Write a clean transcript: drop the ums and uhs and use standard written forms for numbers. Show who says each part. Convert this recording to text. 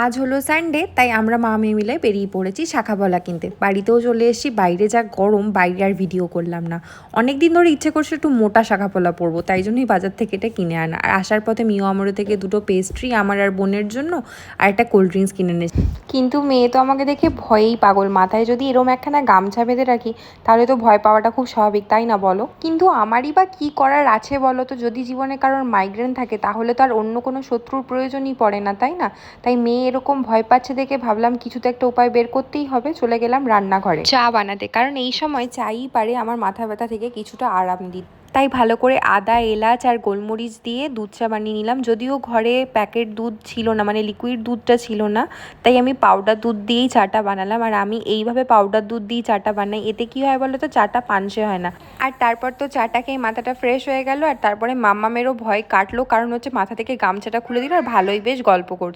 Speaker 1: আজ হলো সানডে, তাই আমরা মা মেয়ে মিলে বেরিয়ে পড়েছি শাঁখাবলা কিনতে। বাড়িতেও চলে এসেছি। বাইরে যা গরম, বাইরে আর ভিডিও করলাম না। অনেক দিন ধরে ইচ্ছে করছে একটু মোটা শাঁখাপলা পরবো, তাই জন্যই বাজার থেকে এটা কিনে আনা। আর আসার পথে মিও আমরো থেকে দুটো পেস্ট্রি আমার আর বোনের জন্য আর একটা কোল্ড ড্রিঙ্কস কিনে এনেছি। কিন্তু মেয়ে তো আমাকে দেখে ভয়েই পাগল। মাথায় যদি এরম একখানা গামছা বেঁধে রাখি তাহলে তো ভয় পাওয়াটা খুব স্বাভাবিক, তাই না বলো? কিন্তু আমারই বা কী করার আছে বলো তো? যদি জীবনে কারোর মাইগ্রেন থাকে তাহলে তো আর অন্য কোনো শত্রুর প্রয়োজনই পড়ে না, তাই না? তাই মেয়ে এরকম ভয় পাচ্ছে দেখে ভাবলাম কিছু তো একটা উপায় বের করতেই হবে। চলে গেলাম রান্নাঘরে চা বানাতে, কারণ এই সময় চাই পারে আমার মাথা ব্যথা থেকে কিছুটা আরাম দিতে। তাই ভালো করে আদা, এলাচ আর গোলমরিচ দিয়ে দুধ চা বানিয়ে নিলাম। যদিও ঘরে প্যাকেট দুধ ছিল না, মানে লিকুইড দুধটা ছিল না, তাই আমি পাউডার দুধ দিয়েই চাটা বানালাম। আর আমি এইভাবে পাউডার দুধ দিয়েই চাটা বানাই। এতে কি হয় বলো তো? চাটা পানসে হয় না। আর তারপর তো চাটা খেয়ে মাথাটা ফ্রেশ হয়ে গেল। আর তারপরে মাম্মামেরও ভয় কাটলো, কারণ হচ্ছে মাথা থেকে গামছাটা খুলে দিল আর ভালোই বেশ গল্প করছে।